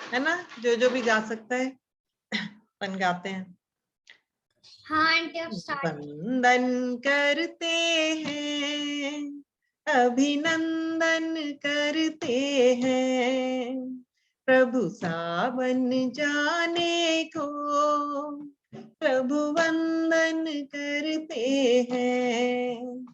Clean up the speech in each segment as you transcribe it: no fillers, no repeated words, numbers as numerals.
है ना, जो भी गा सकता है अपन गाते हैं। हाँ आंटी अब स्टार्ट। वंदन करते हैं, अभिनंदन करते हैं, प्रभु सावन जाने को प्रभु वंदन करते हैं।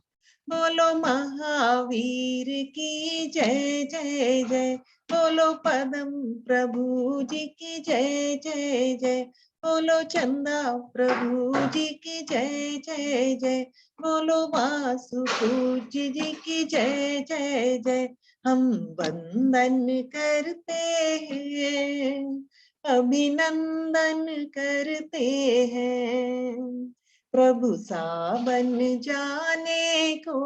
बोलो महावीर की जय जय जय, बोलो पदम प्रभु जी की जय जय जय, बोलो चंदा प्रभु जी की जय जय जय, बोलो वासु पूज्य जी की जय जय जय। हम वंदन करते हैं, अभिनंदन करते हैं, प्रभु सावन जाने को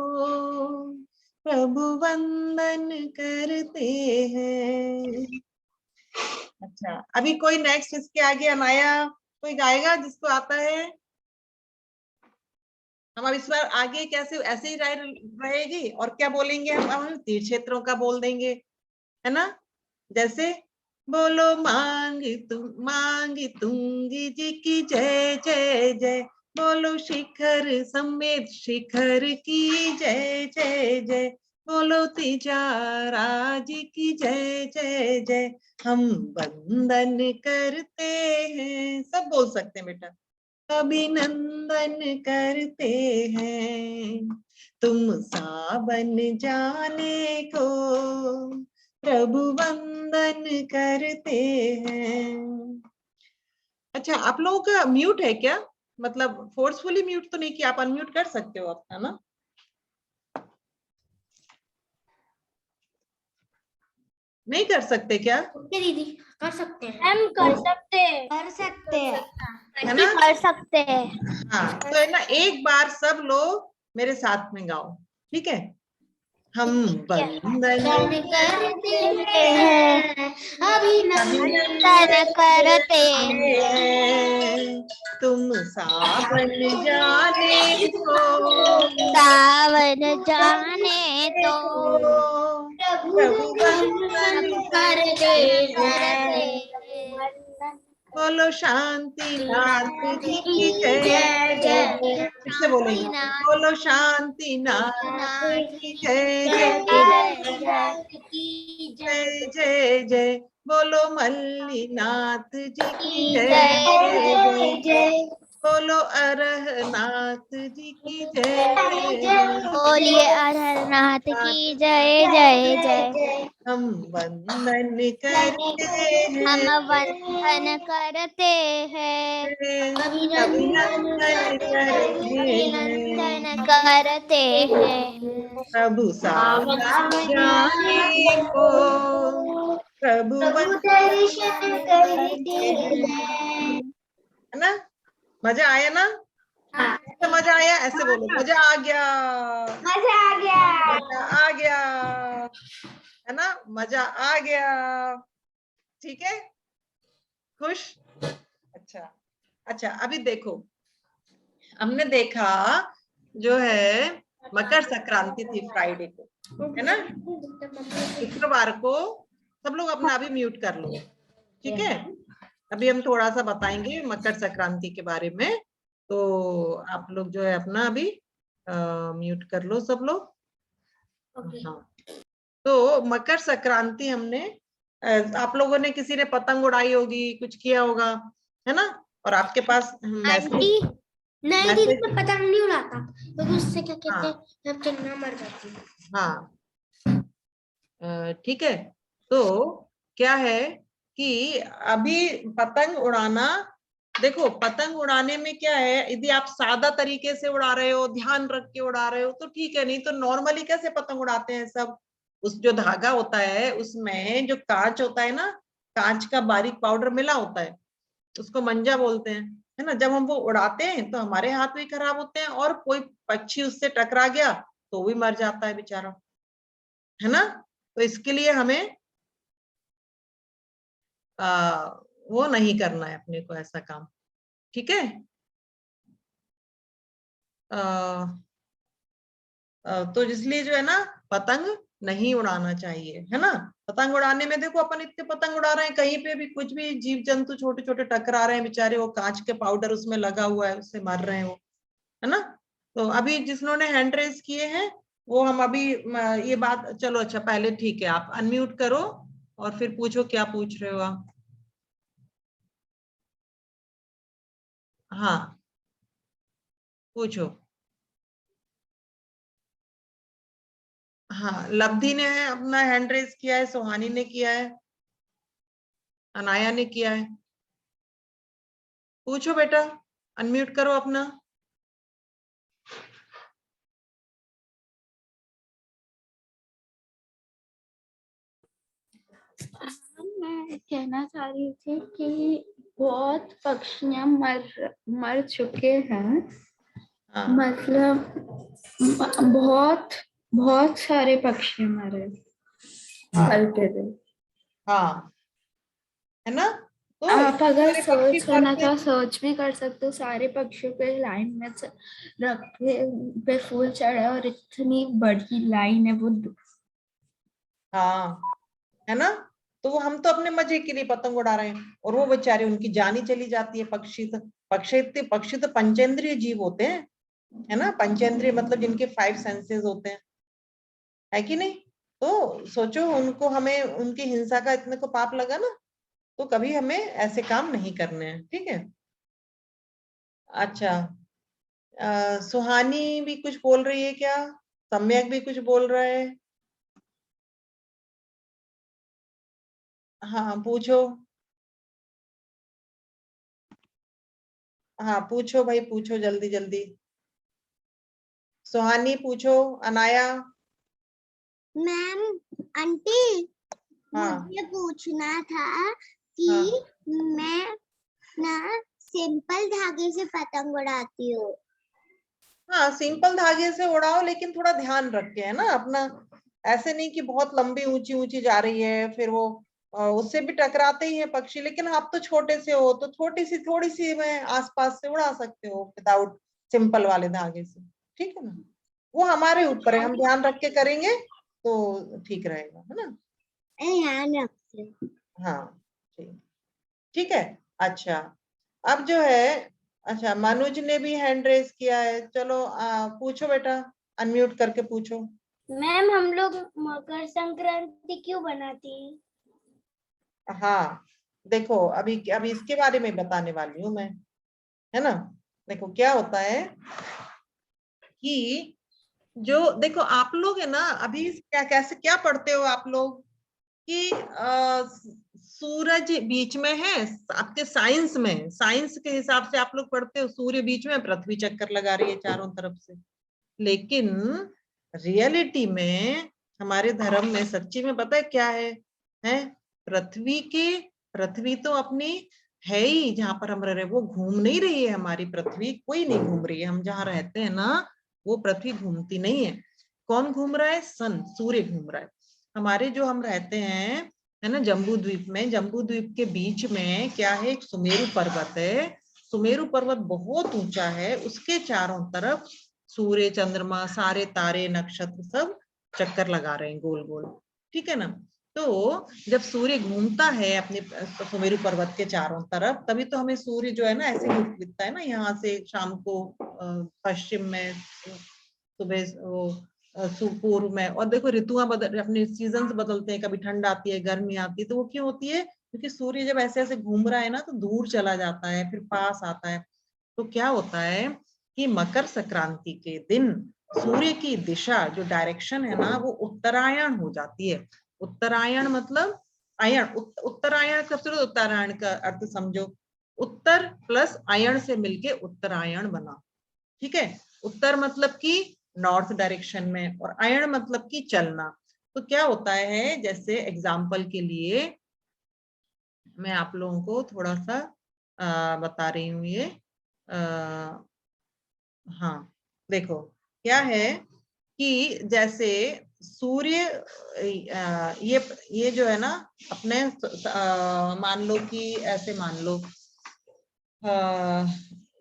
प्रभु वंदन करते हैं। अच्छा, अभी कोई नेक्स्ट इसके आगे अनाया कोई गाएगा जिसको आता है? हम अब इस बार आगे कैसे ऐसे ही रहेगी और क्या बोलेंगे हम तीर्थ क्षेत्रों का बोल देंगे, है ना। जैसे बोलो मांग तुंगी जी की जय जय जय, बोलो शिखर समेत शिखर की जय जय जय, बोलो तिजारा जी की जय जय जय। हम वंदन करते हैं, सब बोल सकते हैं बेटा। अभिनंदन करते हैं, तुम सावन जाने को प्रभु वंदन करते हैं। अच्छा, आप लोगों का म्यूट है क्या? मतलब फोर्सफुली म्यूट तो नहीं किया, आप अनम्यूट कर सकते हो अपना ना। नहीं कर सकते क्या? ओके दीदी कर सकते हैं। हम कर सकते हैं। कर सकते हैं। है ना? कर सकते हैं। हाँ, तो है ना, एक बार सब लोग मेरे साथ में गाओ, ठीक है। हम वंदन करते हैं, अभिनंदन करते हैं, तुम सावन जाने को सावन जाने तो प्रभु वंदन करते हैं। बोलो शांति नाथ जी की जय जय, इससे बोलेंगे। बोलो शांति नाथ की जय जय जय जय जय, बोलो मल्लीनाथ जी की जय जय जय, बोलो अरहनाथ जी की जय जय। बोलिए अरहरनाथ की जय जय जय। हम वंदन करते हम हैं, वंदन करते हैं, अभिनंदन करते हैं, अभिनंदन करते हैं, प्रभु सावन जाने को प्रभु दर्शन करते हैं। है ना, मजा आया ना? हैं। तो मजा आया, ऐसे बोलो मजा आ गया, मजा आ गया। मजा आ गया, है ना, मजा आ गया। ठीक है, खुश। अच्छा अच्छा, अभी देखो, हमने देखा जो है मकर संक्रांति थी फ्राइडे को, है ना। शुक्रवार को सब लोग अपना अभी म्यूट कर लो, ठीक है। अभी हम थोड़ा सा बताएंगे मकर संक्रांति के बारे में, तो आप लोग जो है अपना अभी म्यूट कर लो सब लोग। हाँ, तो मकर संक्रांति हमने आप लोगों ने किसी ने पतंग उड़ाई होगी, कुछ किया होगा, है ना। और आपके पास मैसेज, नहीं दीदी मैं पतंग नहीं उड़ाता क्योंकि उससे क्या कहते हाँ हैं जब चिड़िया मर जाती है। हाँ, ठीक है। तो क्या है कि अभी पतंग उड़ाना, देखो पतंग उड़ाने में क्या है, यदि आप सादा तरीके से उड़ा रहे हो, ध्यान रख के उड़ा रहे हो तो ठीक है, नहीं तो नॉर्मली कैसे पतंग उड़ाते हैं सब, उस जो धागा होता है उसमें जो कांच होता है ना, कांच का बारीक पाउडर मिला होता है, उसको मंजा बोलते हैं, है ना। जब हम वो उड़ाते हैं तो हमारे हाथ भी खराब होते हैं, और कोई पक्षी उससे टकरा गया तो भी मर जाता है बेचारा, है ना। तो इसके लिए हमें वो नहीं करना है अपने को ऐसा काम, ठीक है। तो इसलिए जो है ना, पतंग नहीं उड़ाना चाहिए, है ना। पतंग उड़ाने में देखो अपन इतने पतंग उड़ा रहे हैं, कहीं पे भी कुछ भी जीव जंतु छोटे छोटे टकरा रहे हैं बेचारे, वो कांच के पाउडर उसमें लगा हुआ है, उससे मर रहे हैं वो, है ना। तो अभी जिन्होंने हैंड रेज किए हैं वो हम अभी ये बात, चलो अच्छा पहले ठीक है, आप अनम्यूट करो और फिर पूछो क्या पूछ रहे हो आप। हाँ पूछो। हाँ लब्धि ने अपना हैंड रेज किया है, सुहानी ने किया है, अनाया ने किया है। पूछो बेटा, अनम्यूट करो अपना। मैं कहना चाह रही थी कि बहुत पक्षियां मर चुके हैं। हाँ मतलब बहुत बहुत सारे पक्षी मरे हाँ कल के दिन। हाँ, है ना। तो आप अगर सारे पक्षी सर्च करना मरते, चाहो सर्च भी कर सकते हो, सारे पक्षियों पे लाइन में रखे पे फूल चढ़े और इतनी बड़ी लाइन है वो। हाँ, है ना। तो वो हम तो अपने मजे के लिए पतंग उड़ा रहे हैं और वो बेचारे उनकी जान ही चली जाती है। पक्षी तो पंचेंद्रिय जीव होते हैं, है ना। पंचेंद्रिय मतलब जिनके 5 सेंसेस होते हैं, है कि नहीं। तो सोचो उनको, हमें उनकी हिंसा का इतने को पाप लगा ना, तो कभी हमें ऐसे काम नहीं करने हैं, ठीक है। अच्छा, सुहानी भी कुछ बोल रही है क्या? सम्यक भी कुछ बोल रहा है? हाँ पूछो। हाँ पूछो भाई, पूछो जल्दी जल्दी। सुहानी पूछो, अनाया। मैम आंटी, हाँ मुझे पूछना था हाँ कि मैं ना सिंपल धागे से पतंग उड़ाती हूँ। हाँ, सिंपल धागे से उड़ाओ लेकिन थोड़ा ध्यान रख के, है ना अपना। ऐसे नहीं कि बहुत लंबी ऊंची ऊंची जा रही है, फिर वो उससे भी टकराते ही है पक्षी। लेकिन आप तो छोटे से हो, तो थोड़ी सी में आसपास से उड़ा सकते हो विदाउट सिंपल वाले धागे से, ठीक है ना। वो हमारे ऊपर है, हम ध्यान रख के करेंगे तो ठीक रहेगा, है ना। ध्यान रखती हूँ। हाँ ठीक, ठीक है। अच्छा, अब जो है, अच्छा मनोज ने भी हैंड रेस किया है, चलो पूछो बेटा, अनम्यूट करके पूछो। मैम हम लोग मकर संक्रांति क्यों बनाती हैं? हाँ देखो, अभी अभी इसके बारे में बताने वाली हूँ मैं, है ना। देखो क्या होता है कि जो देखो आप लोग है ना, अभी क्या कैसे क्या पढ़ते हो आप लोग कि सूरज बीच में है। आपके साइंस में, साइंस के हिसाब से आप लोग पढ़ते हो सूर्य बीच में, पृथ्वी चक्कर लगा रही है चारों तरफ से। लेकिन रियलिटी में, हमारे धर्म में सच्ची में पता है क्या है? पृथ्वी के, पृथ्वी तो अपनी है ही जहां पर हम रह रहे हैं, वो घूम नहीं रही है। हमारी पृथ्वी कोई नहीं घूम रही है, हम जहाँ रहते हैं ना वो पृथ्वी घूमती नहीं है। कौन घूम रहा है? सन, सूर्य घूम रहा है। हमारे जो हम रहते हैं, है ना, जम्बू द्वीप में, जम्बू द्वीप के बीच में क्या है? एक सुमेरु पर्वत है। सुमेरु पर्वत बहुत ऊंचा है, उसके चारों तरफ सूर्य चंद्रमा सारे तारे नक्षत्र सब चक्कर लगा रहे हैं गोल गोल, ठीक है ना। तो जब सूर्य घूमता है अपने सुमेरु पर्वत के चारों तरफ, तभी तो हमें सूर्य जो है ना ऐसे ही दिखता है ना, यहाँ से शाम को पश्चिम में, सुबह वो पूर्व में। और देखो ऋतुआं बदल, अपने सीजन बदलते हैं, कभी ठंड आती है गर्मी आती है, तो वो क्यों होती है? क्योंकि सूर्य जब ऐसे ऐसे घूम रहा है ना, तो दूर चला जाता है फिर पास आता है। तो क्या होता है कि मकर संक्रांति के दिन सूर्य की दिशा, जो डायरेक्शन है ना, वो उत्तरायण हो जाती है। उत्तरायण मतलब अयण, उत्तरायण का फिर उत्तरायण का अर्थ समझो। उत्तर प्लस अयण से मिलके उत्तरायण बना, ठीक है। उत्तर मतलब कि नॉर्थ डायरेक्शन में, और अयण मतलब कि चलना। तो क्या होता है, जैसे एग्जाम्पल के लिए मैं आप लोगों को थोड़ा सा बता रही हूँ ये। हाँ देखो क्या है कि जैसे सूर्य, ये जो है ना अपने, मान लो कि ऐसे मान लो,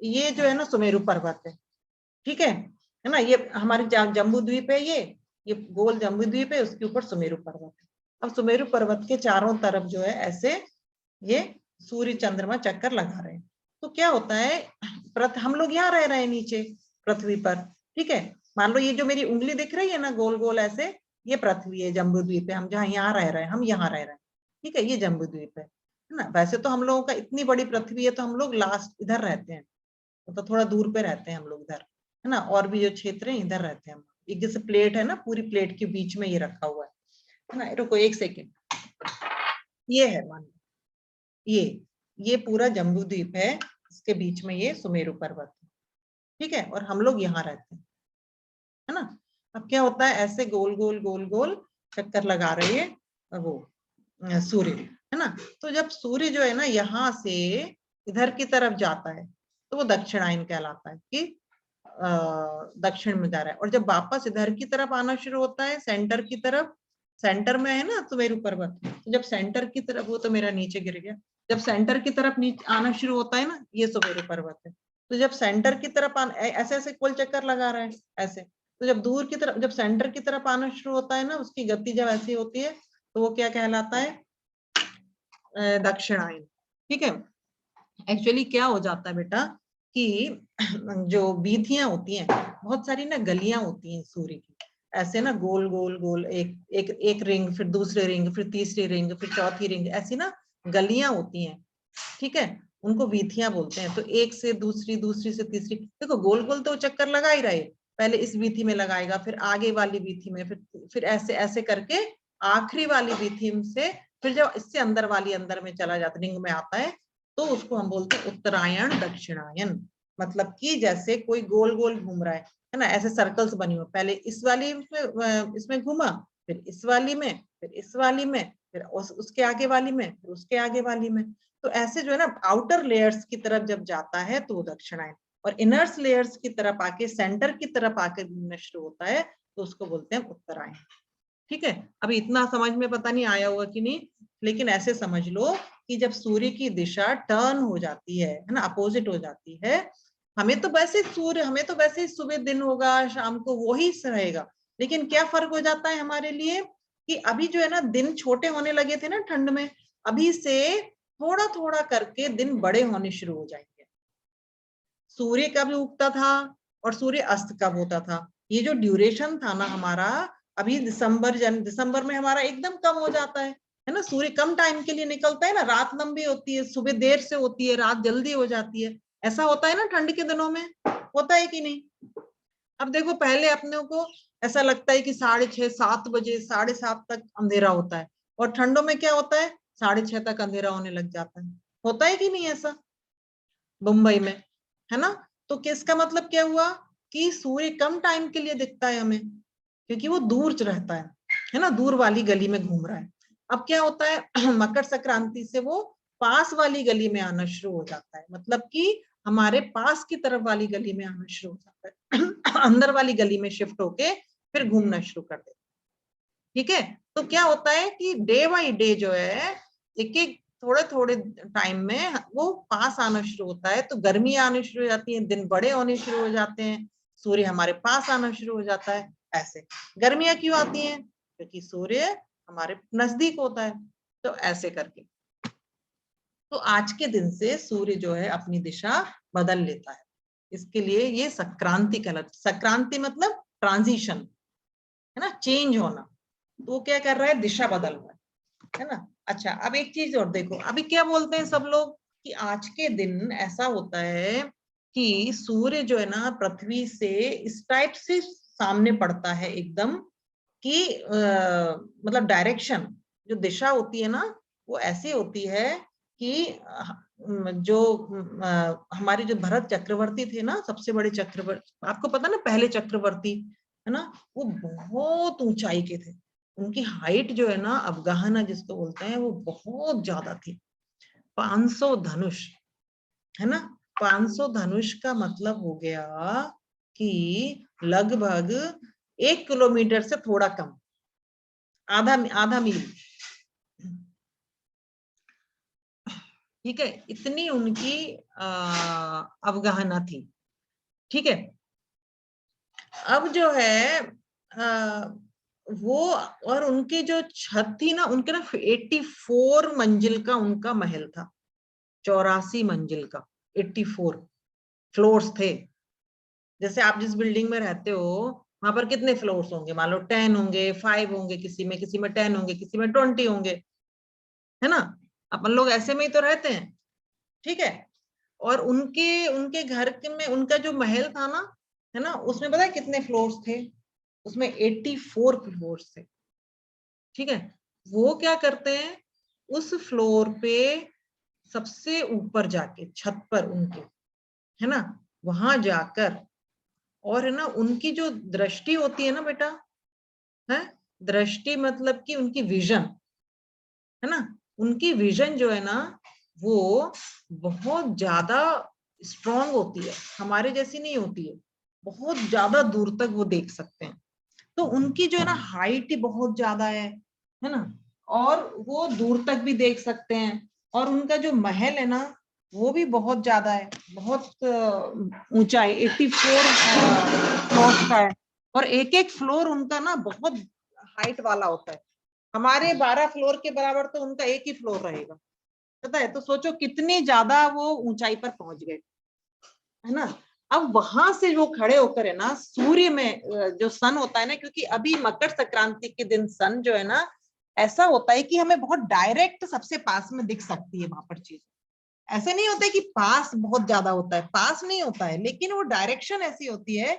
ये जो है ना सुमेरु पर्वत है, ठीक है ना। ये हमारे जम्बू द्वीप है ये, ये गोल जम्बूद्वीप है, उसके ऊपर सुमेरु पर्वत है। अब सुमेरु पर्वत के चारों तरफ जो है ऐसे ये सूर्य चंद्रमा चक्कर लगा रहे हैं। तो क्या होता है, हम लोग यहाँ रह रहे हैं नीचे पृथ्वी पर, ठीक है। मान लो ये जो मेरी उंगली दिख रही है ना गोल गोल ऐसे, ये पृथ्वी है, जम्बूद्वीप है, हम जहाँ यहाँ रह रहे हैं, हम यहाँ रह रहे हैं, ठीक है, ये जम्बूद्वीप है ना। वैसे तो हम लोगों का इतनी बड़ी पृथ्वी है तो हम लोग लास्ट इधर रहते हैं, तो थोड़ा दूर पे रहते हैं हम लोग इधर, है ना। और भी जो क्षेत्र है इधर रहते हैं हम। एक जैसे प्लेट है ना, पूरी प्लेट के बीच में ये रखा हुआ है ना। रुको एक सेकेंड, ये है मान, ये पूरा जम्बूद्वीप है, इसके बीच में ये सुमेरु पर्वत है, ठीक है। और हम लोग यहाँ रहते हैं, है ना। अब क्या होता है, ऐसे गोल गोल गोल गोल चक्कर लगा रही है वो सूर्य, है ना। तो जब सूर्य जो है ना यहाँ से इधर की तरफ जाता है तो वो दक्षिणायन कहलाता है, कि दक्षिण में जा रहा है। और जब वापस इधर की तरफ आना शुरू होता है, सेंटर की तरफ, सेंटर में है ना सुमेरु पर्वत, तो जब सेंटर की तरफ, वो तो मेरा नीचे गिर गया, जब सेंटर की तरफ नीचे आना शुरू होता है ना, ये सुमेरु पर्वत है। तो जब सेंटर की तरफ ऐसे ऐसे गोल चक्कर लगा रहा है ऐसे, तो जब दूर की तरफ, जब सेंटर की तरफ आना शुरू होता है ना, उसकी गति जब ऐसी होती है तो वो क्या कहलाता है, दक्षिणायन, ठीक है। एक्चुअली क्या हो जाता है बेटा कि जो वीथियां होती हैं, बहुत सारी ना गलियां होती हैं सूर्य की, ऐसे ना गोल गोल गोल, एक एक एक रिंग, फिर दूसरे रिंग, फिर तीसरी रिंग, फिर चौथी रिंग, ऐसी ना गलियां होती हैं, ठीक है। उनको वीथियां बोलते हैं। तो एक से दूसरी, दूसरी से तीसरी, देखो गोल गोल तो चक्कर लगा ही रहे, पहले इस वीथी में लगाएगा, फिर आगे वाली वीथी में, फिर ऐसे ऐसे करके आखिरी वाली वीथी से, फिर जब इससे अंदर वाली अंदर में चला जाता, रिंग में आता है, तो उसको हम बोलते हैं उत्तरायण दक्षिणायन। मतलब कि जैसे कोई गोल गोल घूम रहा है ना, ऐसे सर्कल्स बनी हुई, पहले इस वाली इसमें घूमा, फिर इस वाली में, फिर इस वाली में, फिर उसके आगे वाली में, फिर उसके आगे वाली में। तो ऐसे जो है ना आउटर लेयर्स की तरफ जब जाता है तो दक्षिणायन, और इनर्स लेयर्स की तरफ आके, सेंटर की तरफ आके घूमना शुरू होता है तो उसको बोलते हैं उत्तरायण, ठीक है। अभी इतना समझ में पता नहीं आया होगा कि नहीं, लेकिन ऐसे समझ लो कि जब सूर्य की दिशा टर्न हो जाती है ना, अपोजिट हो जाती है, हमें तो वैसे सूर्य, हमें तो वैसे ही सुबह दिन होगा, शाम को वही रहेगा, लेकिन क्या फर्क हो जाता है हमारे लिए कि अभी जो है ना दिन छोटे होने लगे थे ना ठंड में, अभी से थोड़ा थोड़ा करके दिन बड़े होने शुरू हो जाएंगे। सूर्य कब उगता था और सूर्य अस्त कब होता था, ये जो ड्यूरेशन था ना हमारा, अभी दिसंबर में हमारा एकदम कम हो जाता है ना। सूर्य कम टाइम के लिए निकलता है ना, रात लंबी होती है, सुबह देर से होती है, रात जल्दी हो जाती है, ऐसा होता है ना ठंड के दिनों में, होता है कि नहीं। अब देखो पहले अपने को ऐसा लगता है कि 6:30 7 बजे, 7:30 तक अंधेरा होता है, और ठंडों में क्या होता है, 6:30 तक अंधेरा होने लग जाता है, होता है कि नहीं ऐसा मुंबई में, है ना। तो किसका मतलब क्या हुआ कि सूर्य कम टाइम के लिए दिखता है हमें, क्योंकि वो दूर रहता है ना, दूर वाली गली में घूम रहा है। अब क्या होता है मकर संक्रांति से वो पास वाली गली में आना शुरू हो जाता है, मतलब कि हमारे पास की तरफ वाली गली में आना शुरू हो जाता है अंदर वाली गली में शिफ्ट होके फिर घूमना शुरू कर देता है, ठीक है। तो क्या होता है कि डे बाई डे जो है, एक एक थोड़े थोड़े टाइम में वो पास आना शुरू होता है, तो गर्मी आने शुरू हो जाती है, दिन बड़े होने शुरू हो जाते हैं, सूर्य हमारे पास आना शुरू हो जाता है। ऐसे गर्मियां क्यों आती हैं, क्योंकि सूर्य हमारे नजदीक होता है, तो ऐसे करके। तो आज के दिन से सूर्य जो है अपनी दिशा बदल लेता है, इसके लिए ये संक्रांति कहलाता है। संक्रांति मतलब ट्रांजिशन, है ना, चेंज होना, तो वो क्या कर रहा है, दिशा बदल रहा है ना। अच्छा अब एक चीज और देखो, अभी क्या बोलते हैं सब लोग कि आज के दिन ऐसा होता है कि सूर्य जो है ना पृथ्वी से इस टाइप से सामने पड़ता है एकदम, कि मतलब डायरेक्शन, जो दिशा होती है ना वो ऐसी होती है कि जो हमारे जो भरत चक्रवर्ती थे ना, सबसे बड़े चक्रवर्ती, आपको पता ना पहले चक्रवर्ती, है ना, वो बहुत ऊंचाई के थे, उनकी हाइट जो है ना अवगाहना जिसको बोलते हैं वो बहुत ज्यादा थी, 500 धनुष, है ना। 500 धनुष का मतलब हो गया कि लगभग 1 किलोमीटर से थोड़ा कम, आधा आधा मील, ठीक है, इतनी उनकी अवगाहना थी, ठीक है। अब जो है वो, और उनकी जो छत थी ना, उनके ना 84 मंजिल का उनका महल था, 84 मंजिल का, 84 फ्लोर्स थे। जैसे आप जिस बिल्डिंग में रहते हो वहां पर कितने फ्लोर्स होंगे, मान लो 10 होंगे, 5 होंगे, किसी में 10 होंगे, किसी में 20 होंगे, है ना। अपन लोग ऐसे में ही तो रहते हैं, ठीक है। और उनके उनके घर के में उनका जो महल था ना, है ना, उसमें पता है कितने फ्लोर्स थे? उसमें 84 फ्लोर्स थे, ठीक है। वो क्या करते हैं, उस फ्लोर पे सबसे ऊपर जाके छत पर उनके, है ना, वहां जाकर, और है ना उनकी जो दृष्टि होती है ना बेटा, है, दृष्टि मतलब कि उनकी विजन, है ना, उनकी विजन जो है ना, वो बहुत ज्यादा स्ट्रांग होती है, हमारे जैसी नहीं होती है, बहुत ज्यादा दूर तक वो देख सकते हैं। तो उनकी जो है ना हाइट ही बहुत ज्यादा है ना, और वो दूर तक भी देख सकते हैं। और उनका जो महल है ना, वो भी बहुत ज्यादा है, बहुत ऊंचा है, 84 फ्लोर का है। और एक एक फ्लोर उनका ना बहुत हाइट वाला होता है, हमारे 12 फ्लोर के बराबर तो उनका एक ही फ्लोर रहेगा, पता है। तो सोचो कितनी ज्यादा वो ऊंचाई पर पहुंच गए, है ना। अब वहां से वो खड़े होकर है ना, सूर्य में जो सन होता है ना, क्योंकि अभी मकर संक्रांति के दिन सन जो है ना, ऐसा होता है कि हमें बहुत डायरेक्ट सबसे पास में दिख सकती है वहां पर चीज। ऐसे नहीं होता है कि पास बहुत ज्यादा होता है, पास नहीं होता है, लेकिन वो डायरेक्शन ऐसी होती है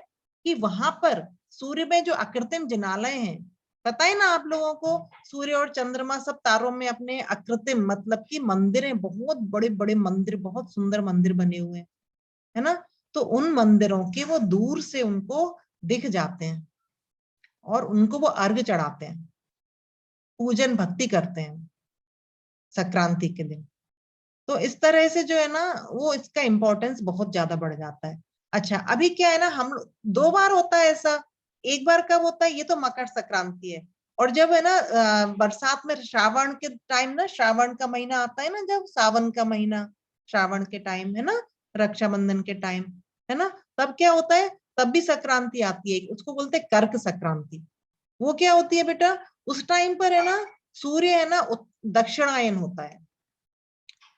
कि वहां पर सूर्य में जो अकृत्रिम जिनालय हैं, पता है ना आप लोगों को, सूर्य और चंद्रमा सब तारों में अपने अकृत्रिम मतलब कि मंदिर है, बहुत बड़े बड़े मंदिर, बहुत सुंदर मंदिर बने हुए हैं, है ना। तो उन मंदिरों के वो दूर से उनको दिख जाते हैं, और उनको वो अर्घ चढ़ाते हैं, पूजन भक्ति करते हैं संक्रांति के दिन। तो इस तरह से जो है ना, वो इसका इम्पोर्टेंस बहुत ज्यादा बढ़ जाता है। अच्छा, अभी क्या है ना, हम 2 बार होता है ऐसा। एक बार कब होता है, ये तो मकर संक्रांति है, और जब है ना बरसात में श्रावण के टाइम ना, श्रावण का महीना आता है ना, जब सावन का महीना, श्रावण के टाइम है ना, रक्षाबंधन के टाइम, है ना, तब क्या होता है, तब भी संक्रांति आती है, उसको बोलते हैं कर्क संक्रांति। वो क्या होती है बेटा, उस टाइम पर है ना, सूर्य है ना दक्षिणायन होता है,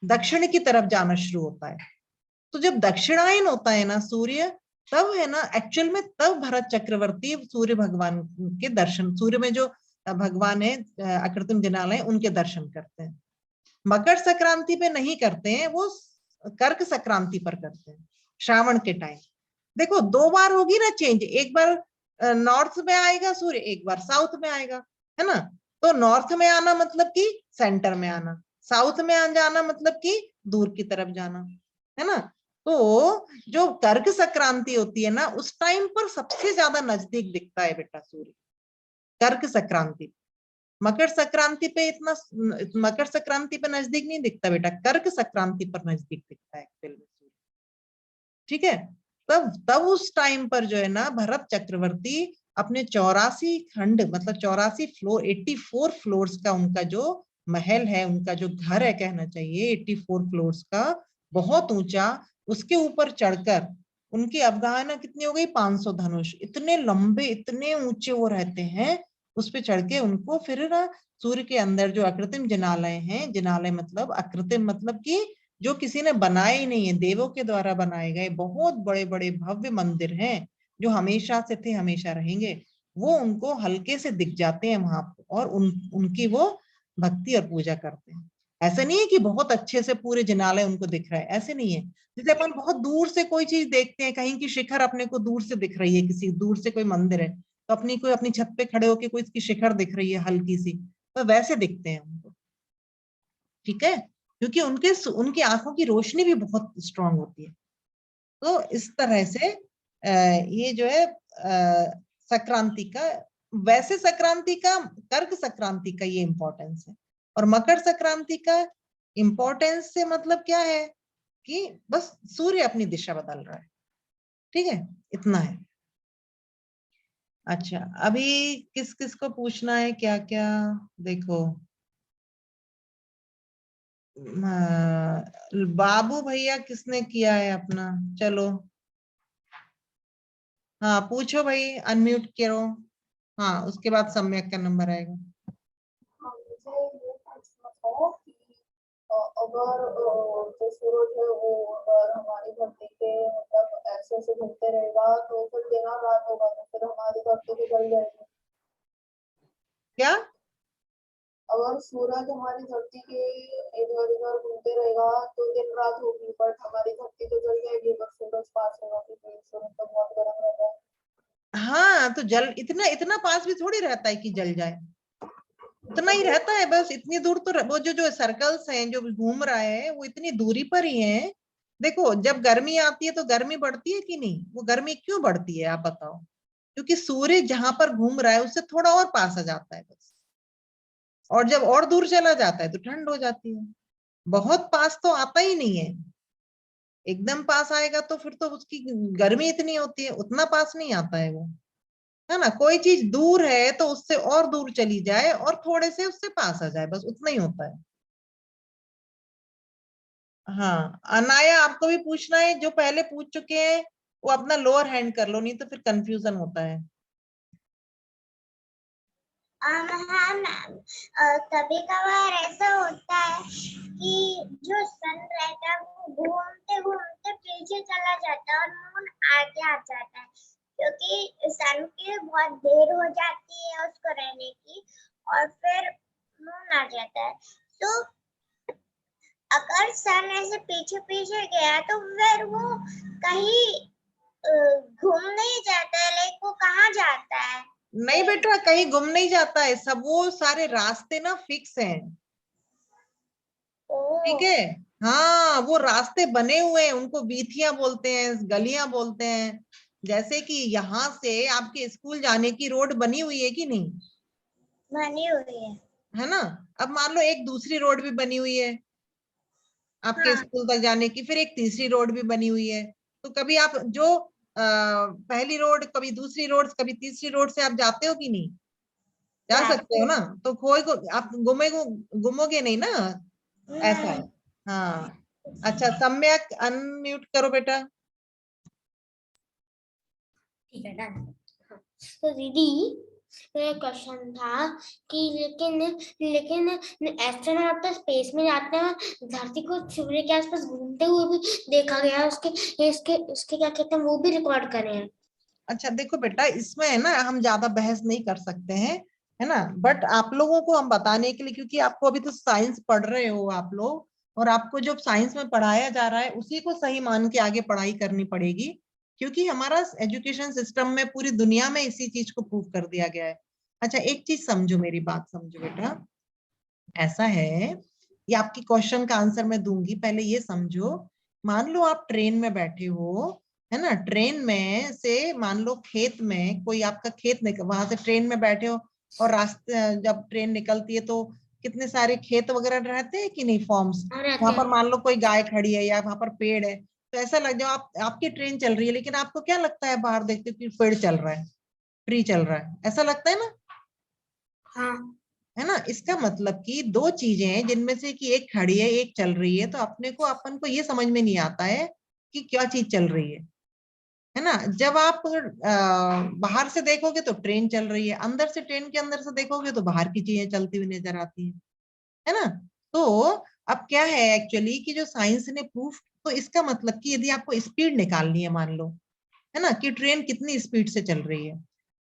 दक्षिण की तरफ जाना शुरू होता है। तो जब दक्षिणायन होता है ना सूर्य, तब है ना एक्चुअल में, तब भरत चक्रवर्ती सूर्य भगवान के दर्शन, सूर्य में जो भगवान है अकृत्रिम जिनालय, उनके दर्शन करते हैं। मकर संक्रांति पे नहीं करते हैं, वो कर्क संक्रांति पर करते हैं, श्रावण के टाइम। देखो 2 बार होगी ना चेंज, एक बार नॉर्थ में आएगा सूर्य, एक बार साउथ में आएगा, है ना। तो नॉर्थ में आना मतलब कि सेंटर में आना, साउथ में आ जाना मतलब कि दूर की तरफ जाना, है ना। तो जो कर्क संक्रांति होती है ना, उस टाइम पर सबसे ज्यादा नजदीक दिखता है बेटा सूर्य, कर्क संक्रांति। मकर संक्रांति पे इतना, मकर संक्रांति पे नजदीक नहीं दिखता बेटा, कर्क संक्रांति पर नजदीक दिखता है एक्चुअल में सूर्य, ठीक है। तब तब उस टाइम पर जो है ना, भरत चक्रवर्ती अपने 84 खंड मतलब 84 फ्लोर, 84 फ्लोर्स का उनका जो महल है, उनका जो घर है कहना चाहिए, 84 फ्लोर्स का, बहुत ऊंचा, उसके ऊपर चढ़कर उनकी अवगाहना कितनी हो गई, 500 धनुष, इतने लंबे इतने ऊंचे वो रहते हैं। उस पे चढ़ के उनको फिर ना सूर्य के अंदर जो अकृत्रिम जिनालय हैं, जिनालय मतलब अकृत्रिम मतलब कि जो किसी ने बनाए ही नहीं है, देवों के द्वारा बनाए गए बहुत बड़े बड़े भव्य मंदिर हैं, जो हमेशा से थे, हमेशा रहेंगे, वो उनको हल्के से दिख जाते हैं वहां पर, और उनकी वो भक्ति और पूजा करते हैं। ऐसा नहीं है कि बहुत अच्छे से पूरे जिनालय उनको दिख रहा है, ऐसे नहीं है। जैसे अपन बहुत दूर से कोई चीज देखते हैं, कहीं की शिखर अपने को दूर से दिख रही है, किसी दूर से कोई मंदिर है, तो अपनी कोई अपनी छत पे खड़े होके कोई इसकी शिखर दिख रही है हल्की सी, तो वैसे दिखते हैं उनको, ठीक है, क्योंकि उनके उनकी आंखों की रोशनी भी बहुत स्ट्रांग होती है। तो इस तरह से ये जो है संक्रांति का, वैसे संक्रांति का, कर्क संक्रांति का ये इंपॉर्टेंस है। और मकर संक्रांति का इंपॉर्टेंस से मतलब क्या है कि बस सूर्य अपनी दिशा बदल रहा है, ठीक है, इतना है। अच्छा, अभी किस किस को पूछना है क्या क्या, देखो बाबू भैया किसने किया है अपना, चलो हाँ पूछो भाई, अनम्यूट करो, हाँ, उसके बाद सम्यक का नंबर आएगा। मुझे ये पूछना था कि अगर जो सूरज है वो अगर हमारी धरती के मतलब ऐसे ऐसे घूमते रहेगा तो फिर दिन और रात होगा तो फिर हमारी धरती तो जल जाएगी। क्या? अगर सूरज हमारी धरती के इधर उधर घूमते रहेगा तो दिन रात होगी, बट हमारी धरती तो जल जाएगी अगर सूरज पास होगा, क्योंकि सूरज तो बहुत गर्म रहता है। हाँ, तो जल इतना इतना पास भी थोड़ी रहता है कि जल जाए, उतना ही रहता है बस। इतनी दूर तो वो जो सर्कल्स हैं जो घूम रहा है वो इतनी दूरी पर ही है। देखो, जब गर्मी आती है तो गर्मी बढ़ती है कि नहीं? वो गर्मी क्यों बढ़ती है आप बताओ? क्योंकि सूर्य जहां पर घूम रहा है उससे थोड़ा और पास आ जाता है बस, और जब और दूर चला जाता है तो ठंड हो जाती है। बहुत पास तो आता ही नहीं है। एकदम पास आएगा तो फिर तो उसकी गर्मी इतनी होती है, उतना पास नहीं आता है वो, है ना? कोई चीज दूर है तो उससे और दूर चली जाए और थोड़े से उससे पास आ जाए, बस उतना ही होता है। हाँ, अनाया, आपको भी पूछना है? जो पहले पूछ चुके हैं वो अपना लोअर हैंड कर लो, नहीं तो फिर कंफ्यूजन होता है। हाँ मैम, कभी कभार ऐसा होता है कि जो सन रहता है वो घूमते घूमते पीछे चला जाता है और मून आगे आ जाता है, क्योंकि सन की बहुत देर हो जाती है उसको रहने की और फिर मून आ जाता है। तो अगर सन ऐसे पीछे पीछे गया तो फिर वो कहीं घूम नहीं जाता है, लाइक वो कहाँ जाता है? नहीं बेटा, कहीं गुम नहीं जाता है, सब वो सारे रास्ते ना फिक्स हैं। ठीक है? हाँ, वो रास्ते बने हुए हैं, उनको वीथियां बोलते हैं, गलियां बोलते हैं। जैसे कि यहाँ से आपके स्कूल जाने की रोड बनी हुई है कि नहीं? बनी हुई है ना? अब मान लो एक दूसरी रोड भी बनी हुई है आपके हाँ। स्कूल तक जाने की, फिर एक तीसरी रोड भी बनी हुई है। तो कभी आप जो पहली रोड, कभी दूसरी रोड, कभी तीसरी रोड से आप जाते हो कि नहीं? जा सकते हो ना? तो खोए को आप गुमोगे नहीं ना, ऐसा है। हाँ, अच्छा, सम्यक अनम्यूट करो बेटा। ठीक है, डन। तो दीदी मेरा क्वेश्चन था कि लेकिन लेकिन एस्ट्रोनॉट तो स्पेस में जाते हैं, धरती को सूर्य के आसपास घूमते हुए भी देखा गया है, उसके इसके उसके क्या कहते हैं वो भी रिकॉर्ड करे हैं। अच्छा देखो बेटा, इसमें है ना हम ज्यादा बहस नहीं कर सकते हैं, है ना? बट आप लोगों को हम बताने के लिए, क्योंकि आपको अभी तो साइंस पढ़ रहे हो आप लोग, और आपको जो साइंस में पढ़ाया जा रहा है उसी को सही मान के आगे पढ़ाई करनी पड़ेगी, क्योंकि हमारा एजुकेशन सिस्टम में पूरी दुनिया में इसी चीज को प्रूव कर दिया गया है। अच्छा, एक चीज समझो, मेरी बात समझो बेटा। ऐसा है, ये आपकी क्वेश्चन का आंसर मैं दूंगी, पहले ये समझो। मान लो आप ट्रेन में बैठे हो, है ना? ट्रेन में से मान लो खेत में कोई आपका खेत निकल, वहां से ट्रेन में बैठे हो, और रास्ते जब ट्रेन निकलती है तो कितने सारे खेत वगैरह रहते हैं कि नहीं, फॉर्म्स। वहां पर मान लो कोई गाय खड़ी है या वहां पर पेड़ है, तो ऐसा लग जाओ आपकी ट्रेन चल रही है, लेकिन आपको क्या लगता है बाहर देखते हो कि पेड़ चल रहा है, ट्री चल रहा है, ऐसा लगता है ना? हाँ, है ना? इसका मतलब कि दो चीजें हैं जिनमें से कि एक खड़ी है एक चल रही है, तो अपने को अपन को ये समझ में नहीं आता है कि क्या चीज चल रही है ना? जब आप बाहर से देखोगे तो ट्रेन चल रही है, अंदर से ट्रेन के अंदर से देखोगे तो बाहर की चीजें चलती हुई नजर आती है ना? तो अब क्या है एक्चुअली कि जो साइंस ने प्रूफ, तो इसका मतलब कि यदि आपको स्पीड निकालनी है, मान लो, है ना, कि ट्रेन कितनी स्पीड से चल रही है,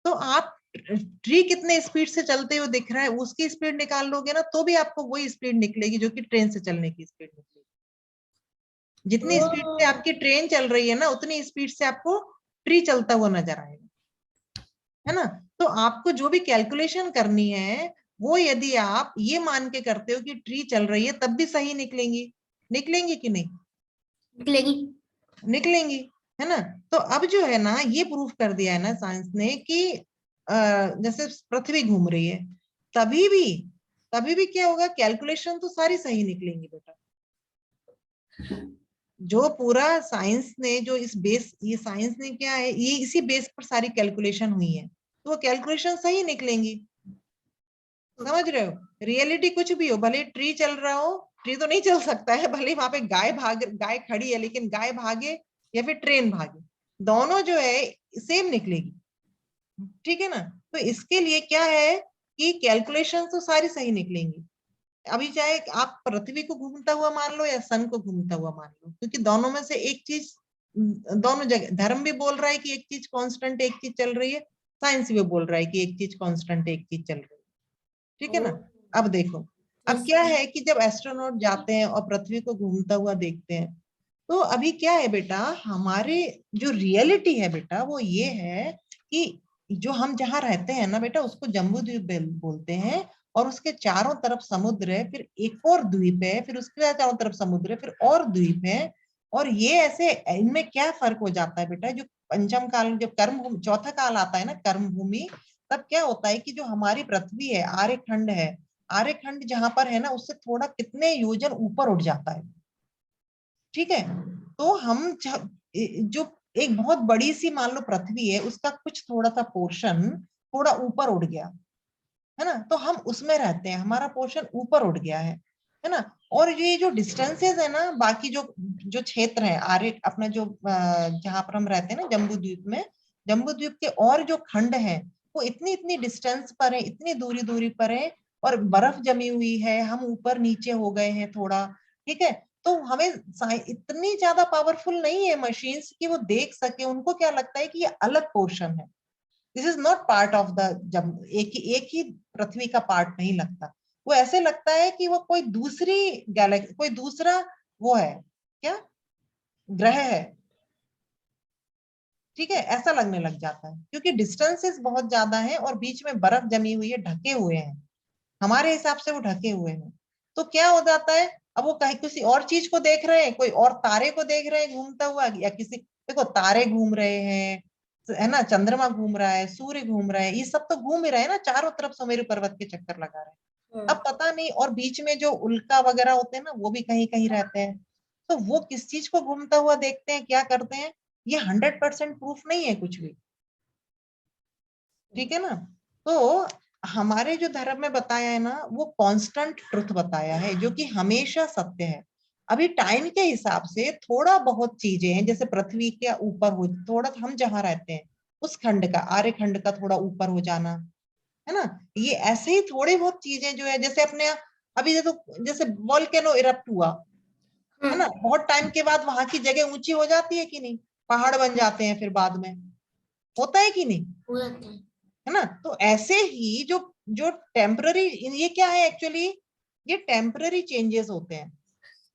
तो आप ट्री कितने स्पीड से चलते हुए दिख रहा है उसकी स्पीड निकाल लोगे ना, तो भी आपको वही स्पीड निकलेगी जो कि ट्रेन से चलने की स्पीड निकलेगी। जितनी स्पीड से आपकी ट्रेन चल रही है ना, उतनी स्पीड से आपको ट्री चलता हुआ नजर आएगा, है ना? तो आपको जो भी कैलकुलेशन करनी है वो यदि आप ये मान के करते हो कि ट्री चल रही है, तब भी सही निकलेंगी। निकलेंगी कि नहीं? निकलेगी। निकलेंगी, है ना? तो अब जो है ना, ये प्रूफ कर दिया है ना साइंस ने कि जैसे पृथ्वी घूम रही है, तभी भी तभी भी क्या होगा, कैलकुलेशन तो सारी सही निकलेंगी बेटा। जो पूरा साइंस ने जो इस बेस, ये साइंस ने क्या है, ये इसी बेस पर सारी कैलकुलेशन हुई है, तो वो कैलकुलेशन सही निकलेंगी। समझ रहे हो? रियलिटी कुछ भी हो, भले ट्री चल रहा हो, ट्री तो नहीं चल सकता है, भले वहां पे गाय खड़ी है, लेकिन गाय भागे या फिर ट्रेन भागे, दोनों जो है सेम निकलेगी। ठीक है ना? तो इसके लिए क्या है कि कैलकुलेशन तो सारी सही निकलेंगी। अभी चाहे आप पृथ्वी को घूमता हुआ मान लो या सन को घूमता हुआ मान लो, क्योंकि दोनों में से एक चीज, दोनों जगह धर्म भी बोल रहा है कि एक चीज कांस्टेंट एक चीज चल रही है, साइंस भी बोल रहा है कि एक चीज कांस्टेंट एक चीज चल रही है। ठीक है ना। अब देखो, अब क्या है कि जब एस्ट्रोनॉट जाते हैं और पृथ्वी को घूमता हुआ देखते हैं, तो अभी क्या है बेटा, हमारे जो रियलिटी है बेटा वो ये है कि जो हम जहाँ रहते हैं ना बेटा, उसको जम्बू द्वीप बोलते हैं, और उसके चारों तरफ समुद्र है, फिर एक और द्वीप है, फिर उसके बाद चारों तरफ समुद्र है, फिर और द्वीप है। और ये ऐसे, इनमें क्या फर्क हो जाता है बेटा, जो पंचम काल, जब कर्म भूमि, चौथा काल आता है ना कर्म भूमि, तब क्या होता है कि जो हमारी पृथ्वी है, आर्यखंड है, आर्यखंड जहां पर है ना, उससे थोड़ा कितने योजन ऊपर उठ जाता है। ठीक है। तो हम जो एक बहुत बड़ी सी मान लो पृथ्वी है, उसका कुछ थोड़ा सा पोर्शन थोड़ा ऊपर उठ गया है ना, तो हम उसमें रहते हैं, हमारा पोर्शन ऊपर उठ गया है ना। और ये जो डिस्टेंसेस है ना, बाकी जो जो क्षेत्र है आर्य अपना जो जहां पर हम रहते हैं ना जम्बू द्वीप में, जम्बू द्वीप के और जो खंड है वो इतनी इतनी डिस्टेंस पर है, इतनी दूरी दूरी पर है, और बर्फ जमी हुई है, हम ऊपर नीचे हो गए हैं थोड़ा। ठीक है। तो हमें इतनी ज्यादा पावरफुल नहीं है मशीन्स कि वो देख सके, उनको क्या लगता है कि ये अलग पोर्शन है, this is not part of the, जब एक ही पृथ्वी का पार्ट नहीं लगता, वो ऐसे लगता है कि वो कोई दूसरी गैलेक्सी, कोई दूसरा वो है, क्या ग्रह है। ठीक है, ऐसा लगने लग जाता है, क्योंकि डिस्टेंसेस बहुत ज्यादा है और बीच में बर्फ जमी हुई है, ढके हुए हैं, हमारे हिसाब से वो ढके हुए हैं। तो क्या हो जाता है, अब वो कहीं किसी और चीज को देख रहे हैं, कोई और तारे को देख रहे हैं घूमता हुआ, या किसी, देखो तारे घूम रहे हैं, है ना, चंद्रमा घूम रहा है, सूर्य घूम रहा है, ये सब तो घूम ही रहे हैं ना, चारों तरफ सुमेरु पर्वत के चक्कर लगा रहे हैं। अब पता नहीं, और बीच में जो उल्का वगैरह होते हैं ना, वो भी कहीं कहीं रहते हैं। तो वो किस चीज को घूमता हुआ देखते हैं, क्या करते हैं, ये 100% प्रूफ नहीं है कुछ भी। ठीक है ना। तो हमारे जो धर्म में बताया है ना, वो कांस्टेंट ट्रुथ बताया है, जो कि हमेशा सत्य है। अभी टाइम के हिसाब से थोड़ा बहुत चीजें हैं, जैसे पृथ्वी के ऊपर हो थोड़ा, हम जहाँ रहते हैं उस खंड का, आर्य खंड का थोड़ा ऊपर हो जाना, है ना, ये ऐसे ही थोड़ी बहुत चीजें जो है, जैसे अपने अभी देखो, जैसे वोल्केनो इरप्ट हुआ है ना, बहुत टाइम के बाद वहां की जगह ऊंची हो जाती है कि नहीं, पहाड़ बन जाते हैं फिर बाद में, होता है कि नहीं, है ना। तो ऐसे ही जो जो टेम्पररी, ये क्या है एक्चुअली, ये टेम्पररी चेंजेस होते हैं,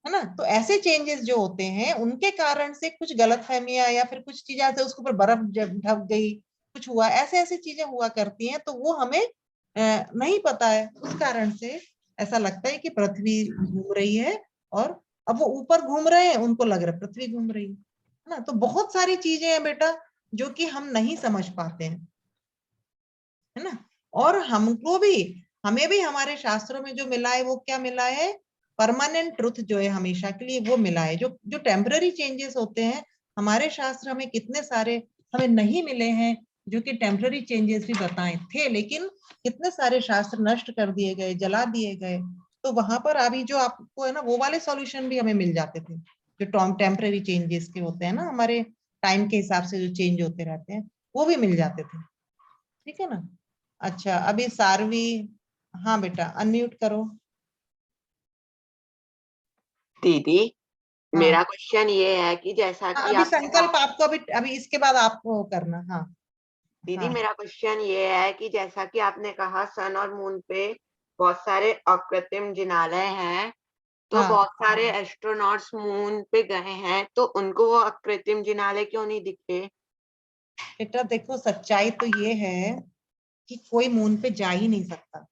है ना। तो ऐसे चेंजेस जो होते हैं, उनके कारण से कुछ गलतफहमियां या फिर कुछ चीजें ऐसे, उसके ऊपर बर्फ ढक गई, कुछ हुआ, ऐसे ऐसी चीजें हुआ करती हैं, तो वो हमें नहीं पता है, उस कारण से ऐसा लगता है कि पृथ्वी घूम रही है, और अब वो ऊपर घूम रहे हैं, उनको लग रहा है पृथ्वी घूम रही है ना। तो बहुत सारी चीजें हैं बेटा जो कि हम नहीं समझ पाते हैं, है ना। और हमको भी, हमें भी हमारे शास्त्रों में जो मिला है वो क्या मिला है, परमानेंट ट्रुथ जो है हमेशा के लिए वो मिला है। जो जो टेम्पररी चेंजेस होते हैं, हमारे शास्त्र हमें कितने सारे हमें नहीं मिले हैं जो कि टेम्पररी चेंजेस भी बताए थे, लेकिन कितने सारे शास्त्र नष्ट कर दिए गए, जला दिए गए। तो वहां पर अभी जो आपको है ना, वो वाले सॉल्यूशन भी हमें मिल जाते थे, जो टेम्पररी चेंजेस के होते हैं ना, हमारे टाइम के हिसाब से जो चेंज होते रहते हैं, वो भी मिल जाते थे। ठीक है ना। अच्छा, अभी सारवी, हाँ बेटा अनम्यूट करो। दीदी, हाँ, मेरा क्वेश्चन ये है कि जैसा कि अभी आपने कहा, संकल्प आपको, अभी अभी इसके बाद आपको करना। हाँ दीदी हाँ मेरा क्वेश्चन ये है कि जैसा कि आपने कहा सन और मून पे बहुत सारे अकृत्रिम जिनालय हैं, तो हाँ बहुत सारे एस्ट्रोनॉट्स मून पे गए हैं, तो उनको वो अकृत्रिम जिनालय क्यों नहीं दिखे? बेटा देखो, सच्चाई तो ये है कि कोई मून पे जा ही नहीं सकता।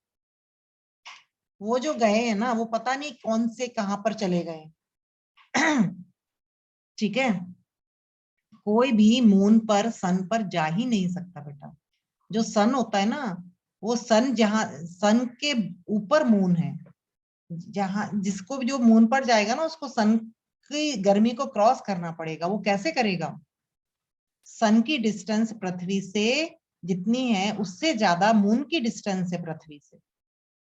वो जो गए हैं ना, वो पता नहीं कौन से कहां पर चले गए। ठीक है, कोई भी मून पर, सन पर जा ही नहीं सकता बेटा। जो सन होता है ना, वो सन, जहां सन के ऊपर मून है, जहां जिसको भी जो मून पर जाएगा ना, उसको सन की गर्मी को क्रॉस करना पड़ेगा। वो कैसे करेगा, सन की डिस्टेंस पृथ्वी से जितनी है, उससे ज्यादा मून की डिस्टेंस है पृथ्वी से।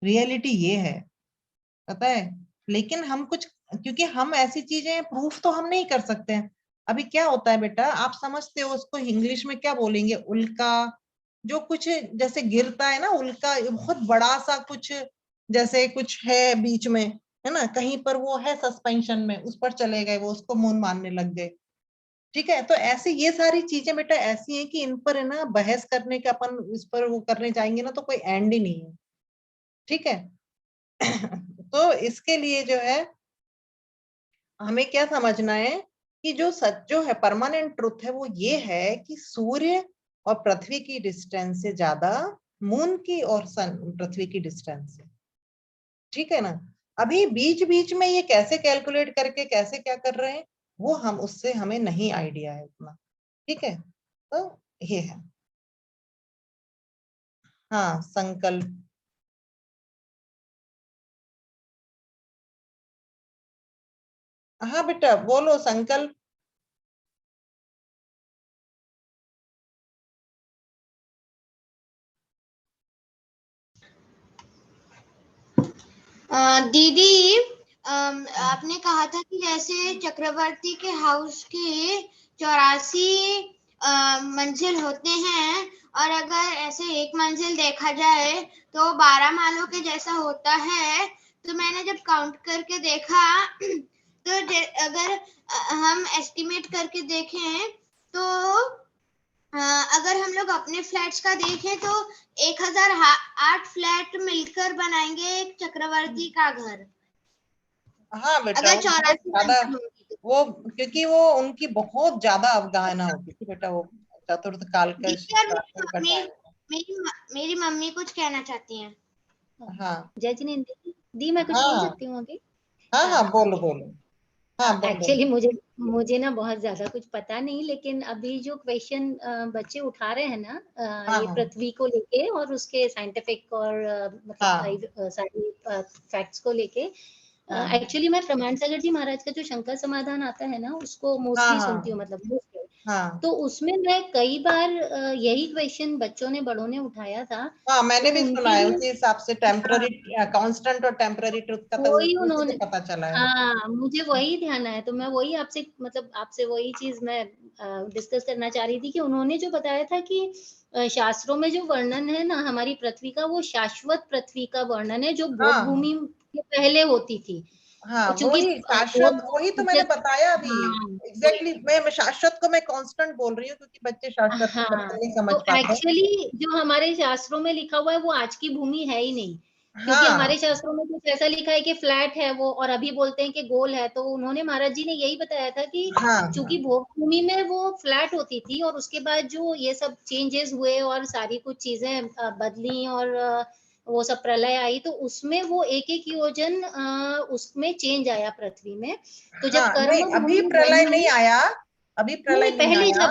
रियलिटी ये है, पता है। लेकिन हम कुछ, क्योंकि हम ऐसी चीजें प्रूफ तो हम नहीं कर सकते हैं। अभी क्या होता है बेटा, आप समझते हो उसको इंग्लिश में क्या बोलेंगे, उल्का, जो कुछ जैसे गिरता है ना उल्का, बहुत बड़ा सा कुछ जैसे कुछ है बीच में, है ना, कहीं पर वो है सस्पेंशन में, उस पर चले गए वो, उसको मून मानने लग गए। ठीक है, तो ऐसे ये सारी चीजें बेटा ऐसी हैं कि इन पर है ना बहस करने का, अपन इस पर वो करने जाएंगे ना तो कोई एंड ही नहीं है। ठीक है। तो इसके लिए जो है हमें क्या समझना है कि जो सच जो है परमानेंट ट्रुथ है वो ये है कि सूर्य और पृथ्वी की डिस्टेंस से ज्यादा मून की और सन पृथ्वी की डिस्टेंस है। ठीक है ना। अभी बीच बीच में ये कैसे कैलकुलेट करके कैसे क्या कर रहे हैं वो हम उससे हमें नहीं आइडिया है उतना। ठीक है, तो ये है। हाँ, संकल्प। हाँ बेटा बोलो संकल्प। दीदी आपने कहा था कि जैसे चक्रवर्ती के हाउस के 84 मंजिल होते हैं, और अगर ऐसे एक मंजिल देखा जाए तो 12 मालों के जैसा होता है। तो मैंने जब काउंट करके देखा तो अगर हम एस्टिमेट करके देखें तो अगर हम लोग अपने फ्लैट्स का देखें तो 1008 फ्लैट मिलकर बनाएंगे एक चक्रवर्ती का घर। हाँ बेटा अगर वो बहुत 84 ज्यादा, मंजिल होंगी तो। वो क्योंकि वो उनकी बहुत ज्यादा अवगाहना होती थी बेटा, वो चतुर्थ काल का दीदी और शासन का टाइम। मेरी मम्मी कुछ कहना चाहती हैं। हाँ जय जिनेंद्र दी, मैं कुछ बोल हाँ सकती हूँ अभी? हाँ हाँ बोलो बोलो। हाँ बोलो। एक्चुअली मुझे मुझे ना बहुत ज्यादा कुछ पता नहीं, लेकिन अभी जो क्वेश्चन बच्चे उठा रहे हैं ना, हाँ ये हाँ पृथ्वी को लेके और उसके साइंटिफिक और हाँ मतलब सारी फैक्ट्स को लेके, हाँ एक्चुअली मैं प्रमाण सागर जी महाराज का जो शंकर समाधान आता है ना उसको हाँ मोस्टली सुनती हाँ हूँ, मतलब मोस्टली। हाँ तो उसमें मैं कई बार यही क्वेश्चन बच्चों ने बड़ों ने उठाया था। हाँ मैंने तो भी सुना उनके है, लिए उसी हिसाब से हाँ, टेम्पररी कांस्टेंट और टेम्पररी ट्रुथ का तो वही उसी से उन्होंने, पता चला है। हाँ मुझे वही ध्यान आया, तो मैं वही आपसे मतलब आपसे वही चीज मैं डिस्कस करना चाह रही थी कि उन्होंने जो बताया था कि शास्त्रों में जो वर्णन है ना हमारी पृथ्वी का, वो शाश्वत पृथ्वी का वर्णन है जो भोग हाँ भूमि के पहले होती थी। हाँ चूंकि वही शाश्वत, भोग वही तो मैंने बताया अभी। हाँ एग्जैक्टली मैं शाश्वत को मैं कांस्टेंट बोल रही हूँ क्योंकि बच्चे शाश्वत को हाँ, नहीं समझ तो पाते। एक्चुअली जो हमारे शास्त्रों में लिखा हुआ है वो आज की भूमि है ही नहीं, क्योंकि हाँ हमारे शास्त्रों में कुछ ऐसा लिखा है कि फ्लैट है वो, और अभी बोलते हैं कि गोल है। तो उन्होंने महाराज जी ने यही बताया था कि हाँ चूंकि हाँ भोग भूमि में वो फ्लैट होती थी, और उसके बाद जो ये सब चेंजेस हुए और सारी कुछ चीजें बदली और वो सब प्रलय आई, तो उसमें वो एक एक योजन उसमें चेंज आया पृथ्वी में। तो जब हाँ नहीं कर्म अभी भूमि प्रलय नहीं बनी, आया, अभी नहीं प्रलय नहीं, नहीं आया।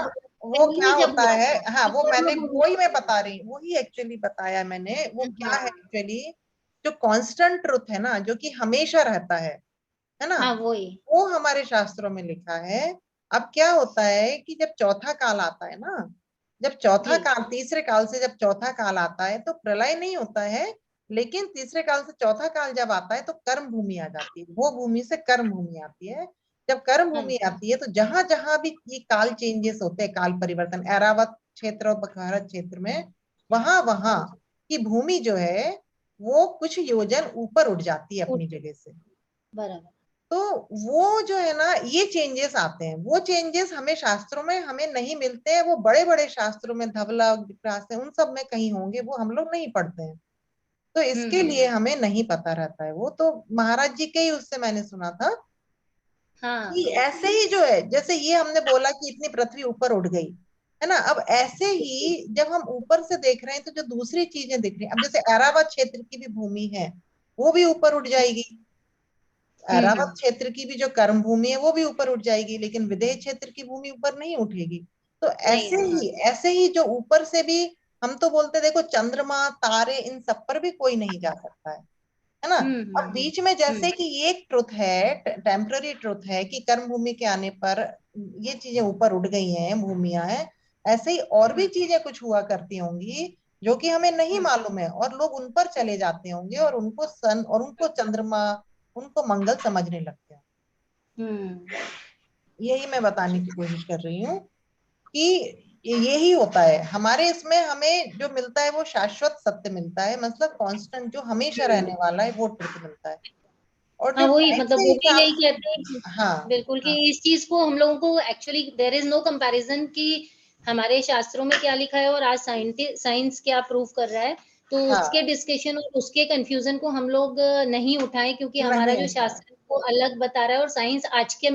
वो क्या पहले जब होता हुआ है, था हाँ तो वो कर्म मैंने भूमि वही मैं बनी। बता रही हूँ, वही एक्चुअली बताया मैंने। वो क्या है हाँ एक्चुअली, जो कांस्टेंट ट्रुथ है ना जो कि हमेशा रहता है ना, हाँ वही। वो हमारे शास्त्रों में लिखा है। अब क्या होता है कि जब चौथा काल आता है ना, जब चौथा जी काल, तीसरे काल से जब चौथा काल आता है तो प्रलय नहीं होता है, लेकिन तीसरे काल से चौथा काल जब आता है तो कर्म भूमि आ जाती है, वो भूमि से कर्म भूमि आती है। जब कर्म हाँ भूमि आती है तो जहां जहां भी ये काल चेंजेस होते हैं, काल परिवर्तन, ऐरावत क्षेत्र और बखारत क्षेत्र में, वहां वहां हाँ जी, की भूमि जो है वो कुछ योजन ऊपर उठ जाती है अपनी ओके, जगह से। बराबर। तो वो जो है ना ये चेंजेस आते हैं, वो चेंजेस हमें शास्त्रों में हमें नहीं मिलते हैं, वो बड़े बड़े शास्त्रों में धवला विप्रास उन सब में कहीं होंगे, वो हम लोग नहीं पढ़ते हैं। तो इसके लिए हम्म, हमें नहीं पता रहता है। वो तो महाराज जी के ही उससे मैंने सुना था हाँ कि ऐसे ही जो है, जैसे ये हमने बोला कि इतनी पृथ्वी ऊपर उठ गई है ना, अब ऐसे ही जब हम ऊपर से देख रहे हैं तो जो दूसरी चीजें दिख रही हैं, अब जैसे ऐरावत क्षेत्र की भी भूमि है वो भी ऊपर उठ जाएगी, ऐरावत हम्म, क्षेत्र की भी जो कर्म भूमि है वो भी ऊपर उठ जाएगी, लेकिन विदेह क्षेत्र की भूमि ऊपर नहीं उठेगी। तो नहीं हाँ ऐसे ही जो ऊपर से भी, हम तो बोलते देखो चंद्रमा तारे इन सब पर भी कोई नहीं जा सकता है ना। अब बीच में जैसे हम्म, कि ये एक ट्रुथ है, टेम्पररी ट्रुथ है कि कर्म भूमि के आने पर ये चीजें ऊपर उठ गई हैं, भूमियां हैं, ऐसे ही और भी हम्म, चीजें कुछ हुआ करती होंगी जो कि हमें नहीं हम्म, मालूम है, और लोग उन पर चले जाते होंगे और उनको सन और उनको चंद्रमा, उनको मंगल समझने लगते हैं। हम्म, यही मैं बताने की कोशिश कर रही हूँ कि यही होता है हमारे इसमें, हमें जो मिलता है वो शाश्वत सत्य मिलता है, मतलब कांस्टेंट जो हमेशा रहने वाला है वो ट्रुथ मिलता है। और हाँ जो वही टाइम मतलब के वो भी हिसाब, यही कहते हैं कि हाँ बिल्कुल कि हाँ इस चीज को हम लोगों को actually there is no comparison कि हमारे शास्त्रों में क्या लिखा है और आज साइंस क्या प्रूव कर रहा है, तो हाँ, उसके डिस्कशन और उसके कंफ्यूजन को हम लोग नहीं उठाएं, क्योंकि हमारा नहीं जो होता है, शास्त्र है वो अलग बता रहा है और साइंस आज आज के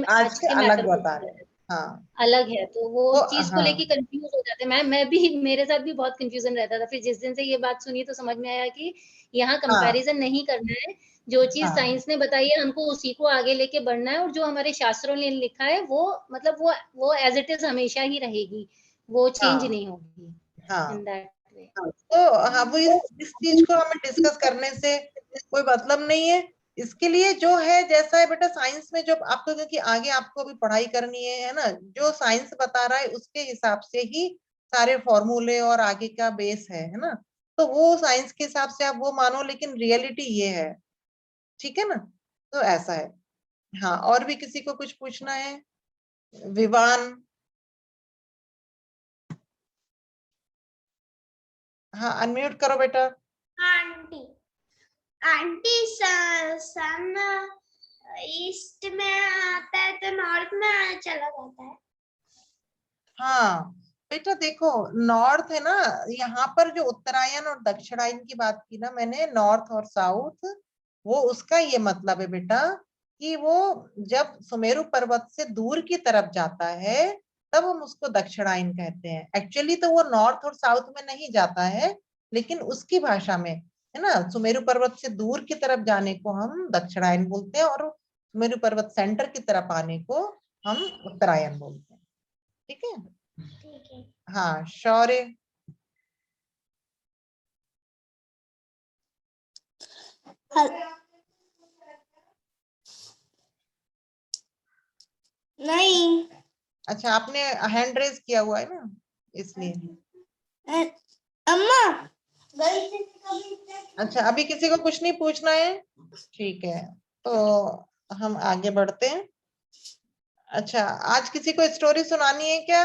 के अलग मैटर को बता बता रहे रहा हैं। है, हाँ अलग है, तो वो वो, चीज को हाँ लेके कंफ्यूज हो जाते हैं। मैं भी मेरे साथ भी बहुत कंफ्यूजन रहता था, फिर जिस दिन से ये बात सुनी तो समझ में आया कि यहाँ हाँ कंपैरिजन नहीं करना है, जो चीज हाँ साइंस ने बताई है हमको उसी को आगे लेके बढ़ना है, और जो हमारे शास्त्रों ने लिखा है वो मतलब वो एज इट इज हमेशा ही रहेगी, वो चेंज हाँ नहीं होगी इन हाँ। That way. तो हाँ, वो इस चीज को हमें डिस्कस करने से कोई मतलब नहीं है। इसके लिए जो है जैसा है बेटा, साइंस में जो आपको, क्योंकि आगे आपको अभी पढ़ाई करनी है ना, जो साइंस बता रहा है उसके हिसाब से ही सारे फॉर्मूले और आगे का बेस है ना, तो वो साइंस के हिसाब से आप वो मानो, लेकिन रियलिटी ये है, ठीक है ना। तो ऐसा है। हाँ, और भी किसी को कुछ पूछना है? विवान, हाँ अनम्यूट करो बेटा। आंटी, आंटी सन ईस्ट में आता है तो नॉर्थ में चला जाता है। हाँ बेटा देखो, नॉर्थ है ना, यहाँ पर जो उत्तरायण और दक्षिणायन की बात की ना मैंने, नॉर्थ और साउथ, वो उसका ये मतलब है बेटा कि वो जब सुमेरु पर्वत से दूर की तरफ जाता है तब हम उसको दक्षिणायन कहते हैं। एक्चुअली तो वो नॉर्थ और साउथ में नहीं जाता है, लेकिन उसकी भाषा में है ना, सुमेरु पर्वत से दूर की तरफ जाने को हम दक्षिणायन बोलते हैं, और सुमेरु पर्वत सेंटर की तरफ आने को हम उत्तरायण बोलते हैं। ठीक है। ठीक है। हाँ शौर्य, नहीं, अच्छा आपने हैंड रेज किया हुआ है ना इसलिए। अम्मा गई थी कभी। अच्छा अभी किसी को कुछ नहीं पूछना है, ठीक है, तो हम आगे बढ़ते हैं। अच्छा आज किसी को स्टोरी सुनानी है क्या?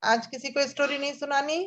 आज किसी को स्टोरी नहीं सुनानी?